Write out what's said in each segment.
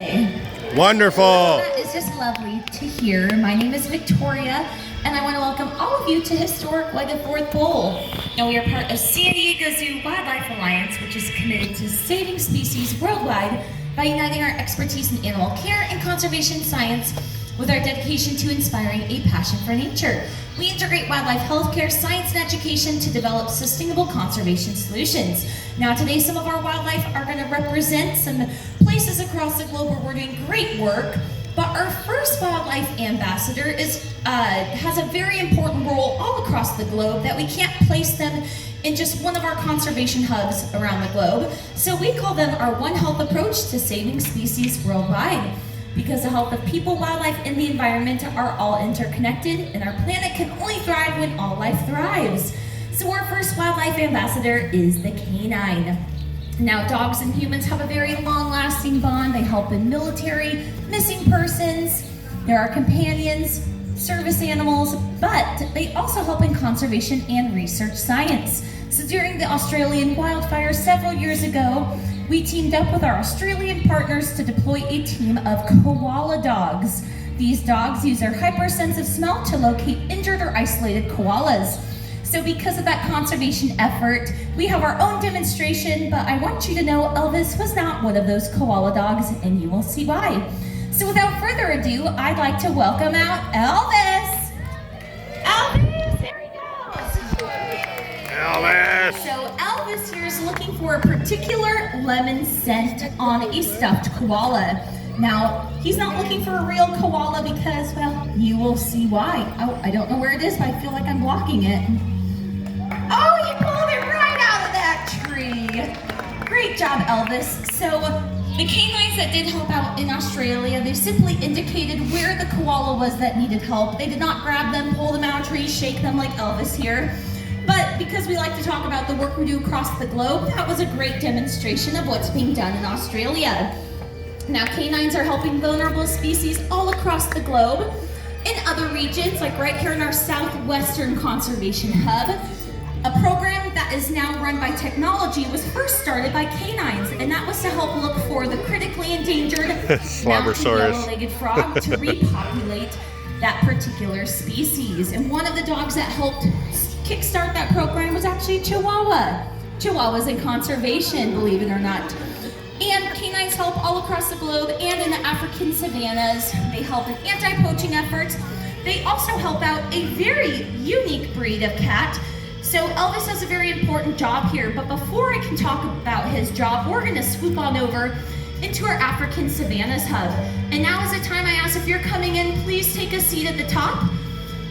Wonderful. That is just lovely to hear. My name is Victoria, and I want to welcome all of you to historic Beckworth Bowl. Now, we are part of San Diego Zoo Wildlife Alliance, which is committed to saving species worldwide by uniting our expertise in animal care and conservation science with our dedication to inspiring a passion for nature. We integrate wildlife healthcare, science, and education to develop sustainable conservation solutions. Now today, some of our wildlife are going to represent some places across the globe where we're doing great work, but our first wildlife ambassador has a very important role all across the globe that we can't place them in just one of our conservation hubs around the globe. So we call them our One Health approach to saving species worldwide. Because the health of people, wildlife, and the environment are all interconnected, and our planet can only thrive when all life thrives. So our first wildlife ambassador is the canine. Now, dogs and humans have a very long-lasting bond. They help in military, missing persons, they're our companions, service animals, but they also help in conservation and research science. So during the Australian wildfire several years ago, we teamed up with our Australian partners to deploy a team of koala dogs. These dogs use their hypersensitive smell to locate injured or isolated koalas. So because of that conservation effort, we have our own demonstration, but I want you to know Elvis was not one of those koala dogs, and you will see why. So without further ado, I'd like to welcome out Elvis. Elvis, there he goes. Elvis. So Elvis here is looking for a particular lemon scent on a stuffed koala. Now, he's not looking for a real koala because, well, you will see why. Oh, I don't know where it is, but I feel like I'm blocking it. Oh, you pulled it right out of that tree. Great job, Elvis. So the canines that did help out in Australia, they simply indicated where the koala was that needed help. They did not grab them, pull them out of trees, shake them like Elvis here. But because we like to talk about the work we do across the globe, that was a great demonstration of what's being done in Australia. Now, canines are helping vulnerable species all across the globe. In other regions, like right here in our Southwestern Conservation Hub, a program that is now run by technology was first started by canines, and that was to help look for the critically endangered mountain yellow-legged frog to repopulate that particular species. And one of the dogs that helped kickstart that program was actually Chihuahua. Chihuahuas in conservation, believe it or not. And canines help all across the globe and in the African savannas. They help in anti-poaching efforts. They also help out a very unique breed of cat. So Elvis has a very important job here, but before I can talk about his job, we're gonna swoop on over into our African savannas hub. And now is the time I ask if you're coming in, please take a seat at the top.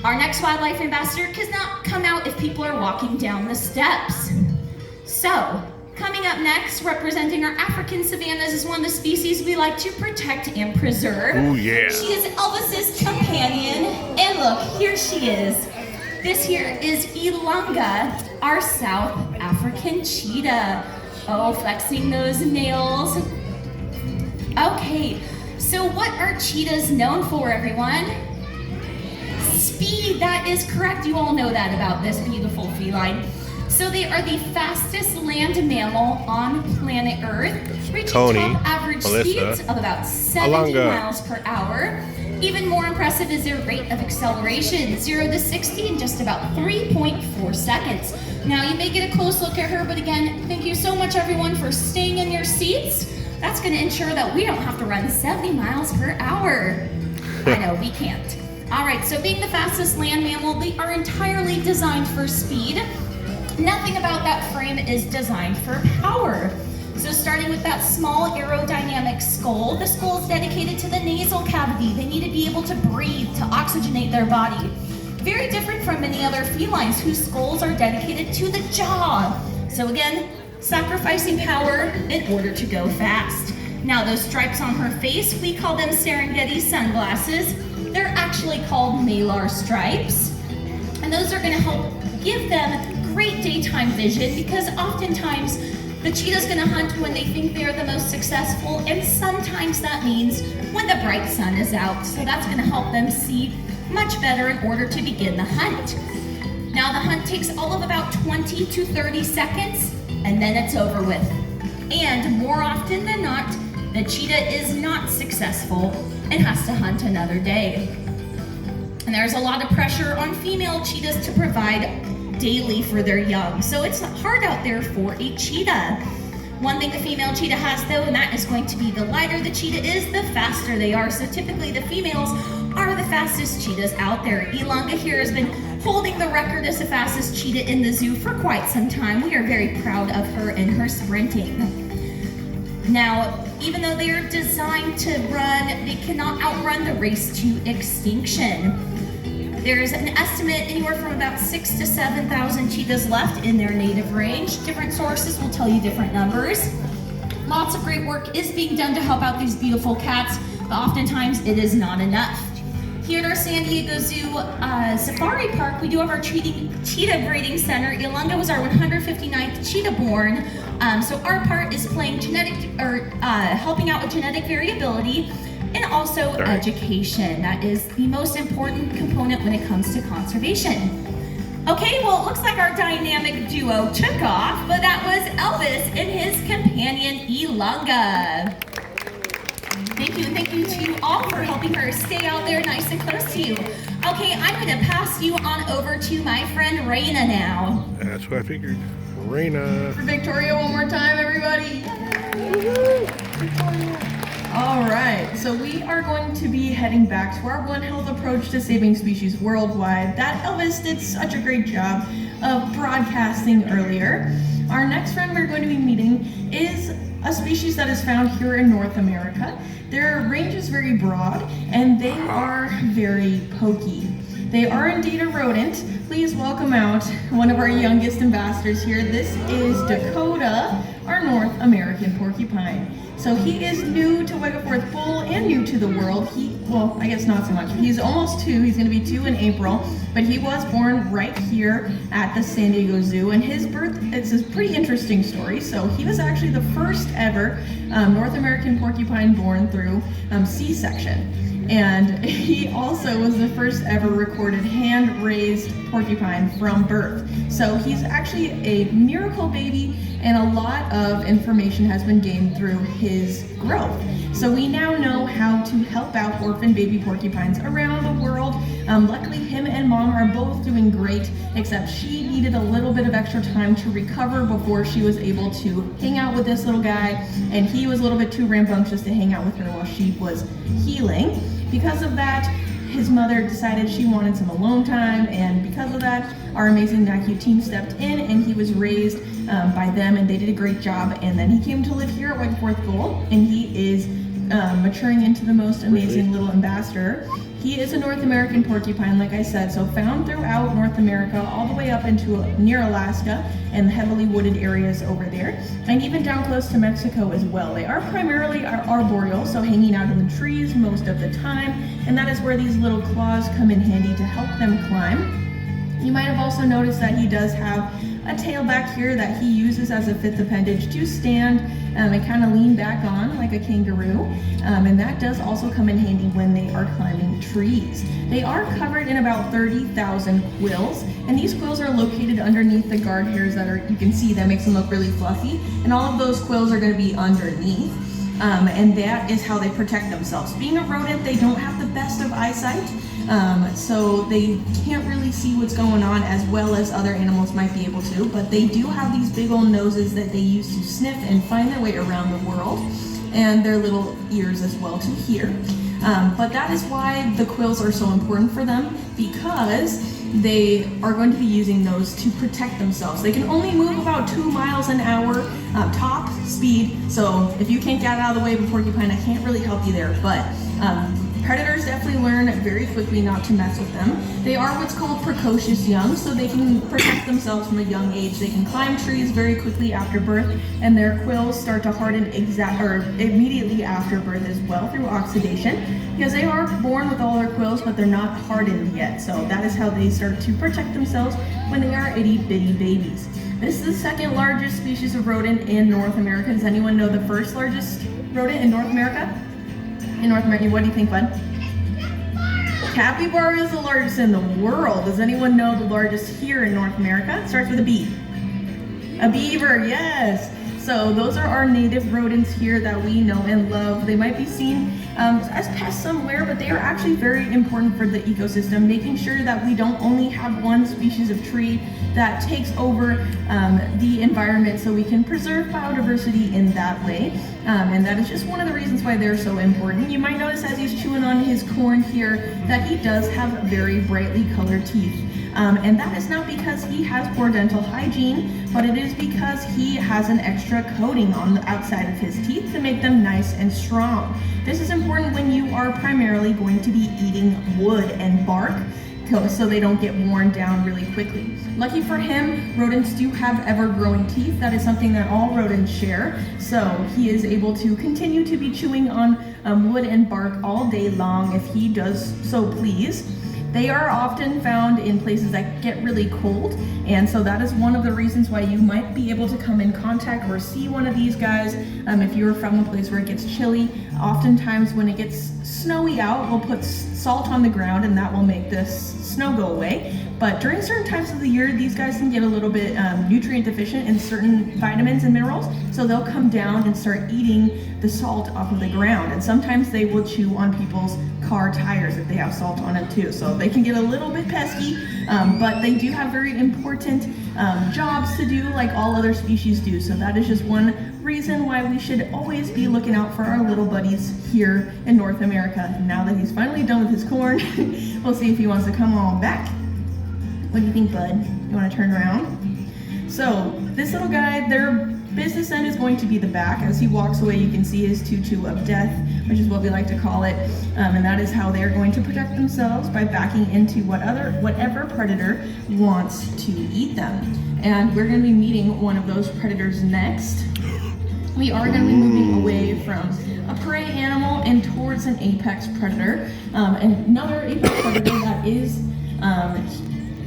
Our next wildlife ambassador cannot come out if people are walking down the steps. So, coming up next, representing our African savannas, is one of the species we like to protect and preserve. Oh yeah. She is Elvis's companion, and look, here she is. This here is Ilangha, our South African cheetah. Oh, flexing those nails. Okay, so what are cheetahs known for, everyone? Speed, that is correct. You all know that about this beautiful feline. So they are the fastest land mammal on planet Earth, reaching top average speeds of about 70 miles per hour. Even more impressive is their rate of acceleration, 0 to 60 in just about 3.4 seconds. Now you may get a close look at her, but again, thank you so much everyone for staying in your seats. That's gonna ensure that we don't have to run 70 miles per hour. I know, we can't. All right, so being the fastest land mammal, they are entirely designed for speed. Nothing about that frame is designed for power. So starting with that small aerodynamic skull, the skull is dedicated to the nasal cavity. They need to be able to breathe, to oxygenate their body. Very different from many other felines whose skulls are dedicated to the jaw. So again, sacrificing power in order to go fast. Now those stripes on her face, we call them Serengeti sunglasses. They're actually called malar stripes. And those are gonna help give them great daytime vision because oftentimes the cheetah's gonna hunt when they think they're the most successful, and sometimes that means when the bright sun is out. So that's gonna help them see much better in order to begin the hunt. Now the hunt takes all of about 20 to 30 seconds, and then it's over with. And more often than not, the cheetah is not successful successful and has to hunt another day. And there's a lot of pressure on female cheetahs to provide daily for their young. So it's hard out there for a cheetah. One thing the female cheetah has though, and that is going to be the lighter the cheetah is, the faster they are. So typically the females are the fastest cheetahs out there. Ilangha here has been holding the record as the fastest cheetah in the zoo for quite some time. We are very proud of her and her sprinting. Now, even though they are designed to run, they cannot outrun the race to extinction. There's an estimate anywhere from about 6,000 to 7,000 cheetahs left in their native range. Different sources will tell you different numbers. Lots of great work is being done to help out these beautiful cats, but oftentimes it is not enough. Here at our San Diego Zoo Safari Park, we do have our cheetah breeding center. Ilangha was our 159th cheetah born. So our part is playing helping out with genetic variability and also education. That is the most important component when it comes to conservation. Okay, well, it looks like our dynamic duo took off, but that was Elvis and his companion Ilangha. Thank you to all for helping her stay out there nice and close to you. Okay, I'm gonna pass you on over to my friend Raina now. That's what I figured. Raina. For Victoria one more time, everybody. All right, so we are going to be heading back to our One Health approach to saving species worldwide that Elvis did such a great job of broadcasting earlier. Our next friend we're going to be meeting is a species that is found here in North America. Their range is very broad and they are very pokey. They are indeed a rodent. Please welcome out one of our youngest ambassadors here. This is Dakota, our North American porcupine. So he is new to Beckworth Bull and new to the world. Well, I guess not so much. He's almost 2. He's going to be 2 in April. But he was born right here at the San Diego Zoo. And his birth, it's a pretty interesting story. So he was actually the first ever North American porcupine born through C-section. And he also was the first ever recorded hand-raised porcupine from birth. So he's actually a miracle baby, and a lot of information has been gained through his growth. So we now know how to help out orphan baby porcupines around the world. Luckily, him and mom are both doing great, except she needed a little bit of extra time to recover before she was able to hang out with this little guy, and he was a little bit too rambunctious to hang out with her while she was healing. Because of that, his mother decided she wanted some alone time, and because of that, our amazing NACU team stepped in and he was raised by them, and they did a great job. And then he came to live here at Beckworth Bull, and he is maturing into the most amazing little ambassador. He is a North American porcupine, like I said, so found throughout North America, all the way up into near Alaska and the heavily wooded areas over there, and even down close to Mexico as well. They are primarily arboreal, so hanging out in the trees most of the time, and that is where these little claws come in handy to help them climb. You might have also noticed that he does have a tail back here that he uses as a fifth appendage to stand and kind of lean back on like a kangaroo, and that does also come in handy when they are climbing trees. They are covered in about 30,000 quills, and these quills are located underneath the guard hairs you can see that makes them look really fluffy, and all of those quills are going to be underneath. And that is how they protect themselves. Being a rodent, they don't have the best of eyesight, so they can't really see what's going on as well as other animals might be able to, but they do have these big old noses that they use to sniff and find their way around the world, and their little ears as well to hear. But that is why the quills are so important for them, because they are going to be using those to protect themselves. They can only move about 2 miles an hour top speed, so if you can't get out of the way of a porcupine, I can't really help you there, but predators definitely learn very quickly not to mess with them. They are what's called precocious young, so they can protect themselves from a young age. They can climb trees very quickly after birth, and their quills start to harden immediately after birth as well through oxidation, because they are born with all their quills, but they're not hardened yet. So that is how they start to protect themselves when they are itty bitty babies. This is the second largest species of rodent in North America. Does anyone know the first largest rodent in North America? What do you think, bud? Capybara is the largest in the world. Does anyone know the largest here in North America? It starts with a B. A beaver, yes. So those are our native rodents here that we know and love. They might be seen as pests somewhere, but they are actually very important for the ecosystem, making sure that we don't only have one species of tree that takes over the environment, so we can preserve biodiversity in that way. And that is just one of the reasons why they're so important. You might notice as he's chewing on his corn here that he does have very brightly colored teeth. And that is not because he has poor dental hygiene, but it is because he has an extra coating on the outside of his teeth to make them nice and strong. This is important when you are primarily going to be eating wood and bark, so they don't get worn down really quickly. Lucky for him, rodents do have ever-growing teeth. That is something that all rodents share. So he is able to continue to be chewing on wood and bark all day long if he does so please. They are often found in places that get really cold, and so that is one of the reasons why you might be able to come in contact or see one of these guys if you're from a place where it gets chilly. Oftentimes when it gets snowy out, we'll put salt on the ground and that will make this snow go away. But during certain times of the year, these guys can get a little bit nutrient deficient in certain vitamins and minerals, so they'll come down and start eating the salt off of the ground. And sometimes they will chew on people's car tires if they have salt on it too. So they can get a little bit pesky, but they do have very important jobs to do like all other species do. So that is just one reason why we should always be looking out for our little buddies here in North America. Now that he's finally done with his corn, we'll see if he wants to come on back. What do you think, bud? You want to turn around? So this little guy, their business end is going to be the back. As he walks away, you can see his tutu of death, which is what we like to call it, and that is how they're going to protect themselves, by backing into whatever predator wants to eat them. And we're going to be meeting one of those predators next. We are going to be moving away from a prey animal and towards an apex predator. And another apex predator that is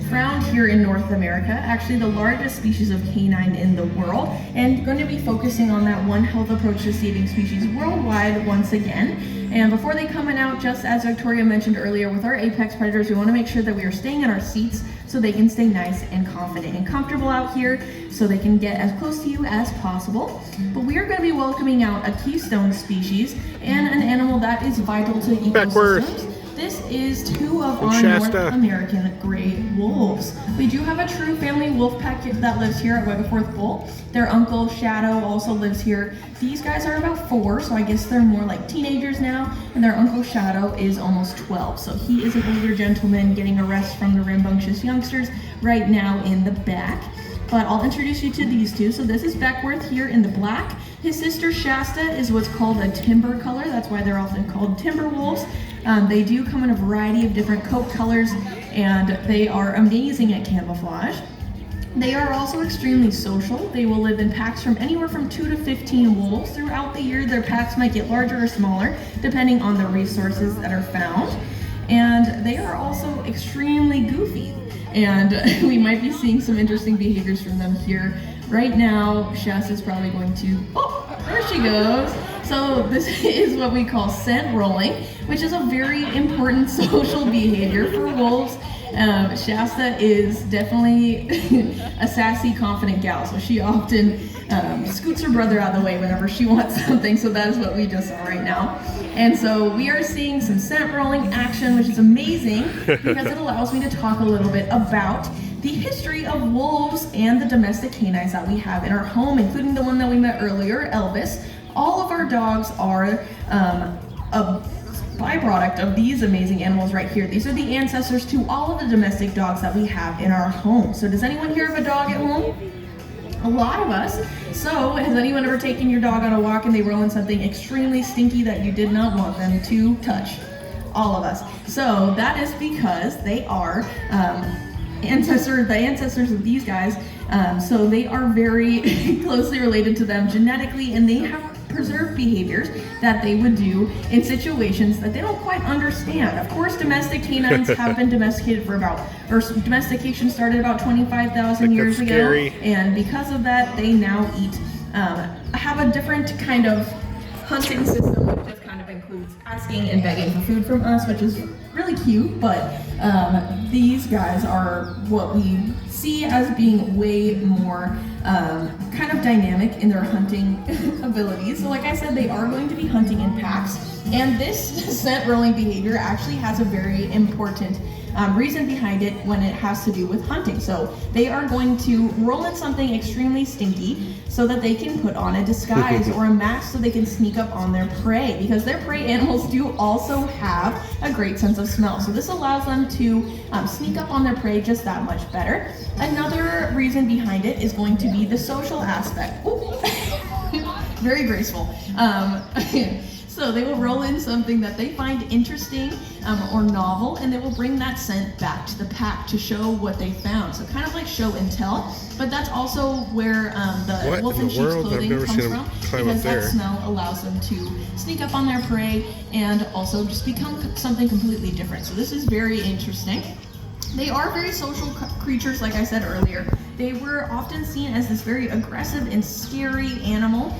found here in North America, actually the largest species of canine in the world, and going to be focusing on that One Health approach to saving species worldwide once again. And before they come out, just as Victoria mentioned earlier, with our apex predators, we want to make sure that we are staying in our seats so they can stay nice and confident and comfortable out here, so they can get as close to you as possible. But we are going to be welcoming out a keystone species and an animal that is vital to Beckworth. ecosystems. This is two of our Shasta. North American gray wolves. We do have a true family wolf pack that lives here at Beckworth Bull. Their uncle Shadow also lives here. These guys are about 4, so I guess they're more like teenagers now, and their uncle Shadow is almost 12. So he is an older gentleman getting a rest from the rambunctious youngsters right now in the back. But I'll introduce you to these two. So this is Beckworth here in the black. His sister Shasta is what's called a timber color. That's why they're often called timber wolves. They do come in a variety of different coat colors, and they are amazing at camouflage. They are also extremely social. They will live in packs from anywhere from 2 to 15 wolves. Throughout the year, their packs might get larger or smaller, depending on the resources that are found. And they are also extremely goofy. And we might be seeing some interesting behaviors from them here. Right now, Shasta's probably going to, oh, there she goes. So this is what we call scent rolling, which is a very important social behavior for wolves. Shasta is definitely a sassy, confident gal, so she often scoots her brother out of the way whenever she wants something, so that is what we just saw right now. And so we are seeing some scent rolling action, which is amazing because it allows me to talk a little bit about the history of wolves and the domestic canines that we have in our home, including the one that we met earlier, Elvis. All of our dogs are a byproduct of these amazing animals right here. These are the ancestors to all of the domestic dogs that we have in our home. So does anyone here have a dog at home? A lot of us. So has anyone ever taken your dog on a walk and they roll in something extremely stinky that you did not want them to touch? All of us. So that is because they are the ancestors of these guys. So they are very closely related to them genetically, and they have preserved behaviors that they would do in situations that they don't quite understand. Of course, domestic canines have been domesticated domestication started about 25,000 years ago, scary. and because of that, they now have a different kind of hunting system, which just kind of includes asking and begging for food from us, which is really cute. But these guys are what we see as being way more kind of dynamic in their hunting abilities. So like I said, they are going to be hunting in packs, and this scent rolling behavior actually has a very important reason behind it when it has to do with hunting. So they are going to roll in something extremely stinky so that they can put on a disguise or a mask so they can sneak up on their prey, because their prey animals do also have a great sense of smell. So this allows them to sneak up on their prey just that much better. Another reason behind it is going to be the social aspect. Very graceful. So they will roll in something that they find interesting or novel, and they will bring that scent back to the pack to show what they found. So kind of like show and tell, but that's also where the wolf in sheep's clothing comes from, because that smell allows them to sneak up on their prey and also just become something completely different. So this is very interesting. They are very social creatures, like I said earlier. They were often seen as this very aggressive and scary animal,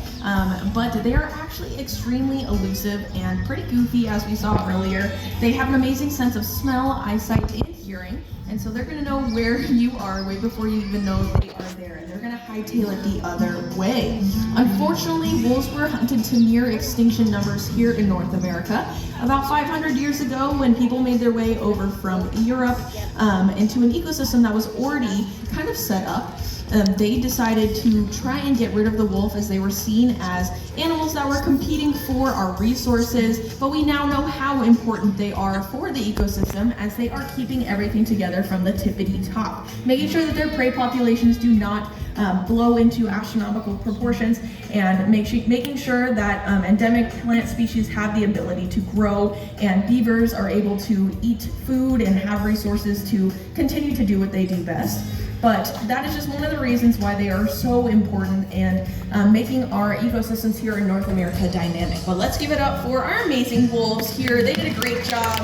but they are actually extremely elusive and pretty goofy, as we saw earlier. They have an amazing sense of smell, eyesight, and hearing, and so they're gonna know where you are way before you even know they are there, and they're gonna hightail it the other way. Unfortunately, wolves were hunted to near extinction numbers here in North America. About 500 years ago, when people made their way over from Europe into an ecosystem that was already kind of set up, they decided to try and get rid of the wolf, as they were seen as animals that were competing for our resources. But we now know how important they are for the ecosystem, as they are keeping everything together from the tippity top, making sure that their prey populations do not blow into astronomical proportions, and making sure that endemic plant species have the ability to grow, and beavers are able to eat food and have resources to continue to do what they do best. But that is just one of the reasons why they are so important and making our ecosystems here in North America dynamic. But let's give it up for our amazing wolves here. They did a great job,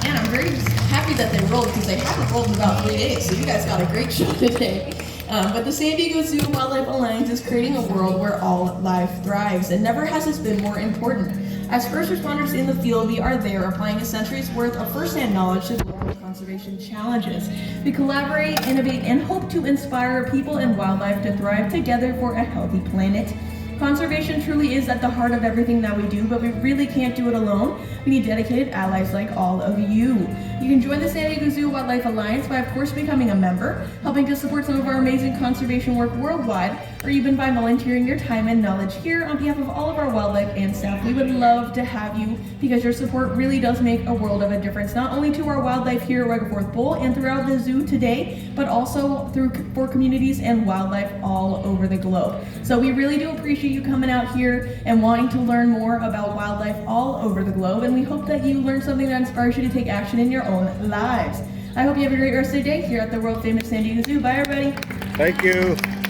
and I'm very happy that they rolled, because they haven't rolled in about 3 days, so you guys got a great show today. But the San Diego Zoo Wildlife Alliance is creating a world where all life thrives, and never has this been more important. As first responders in the field, we are there applying a century's worth of first-hand knowledge to global conservation challenges. We collaborate, innovate, and hope to inspire people and wildlife to thrive together for a healthy planet. Conservation truly is at the heart of everything that we do, but we really can't do it alone. We need dedicated allies like all of you. You can join the San Diego Zoo Wildlife Alliance by, of course, becoming a member, helping to support some of our amazing conservation work worldwide, or even by volunteering your time and knowledge here on behalf of all of our wildlife and staff. We would love to have you, because your support really does make a world of a difference, not only to our wildlife here at Beckworth Bowl and throughout the zoo today, but also for communities and wildlife all over the globe. So we really do appreciate you coming out here and wanting to learn more about wildlife all over the globe, and we hope that you learn something that inspires you to take action in your own lives. I hope you have a great rest of the day here at the world famous San Diego Zoo. Bye, everybody. Thank you.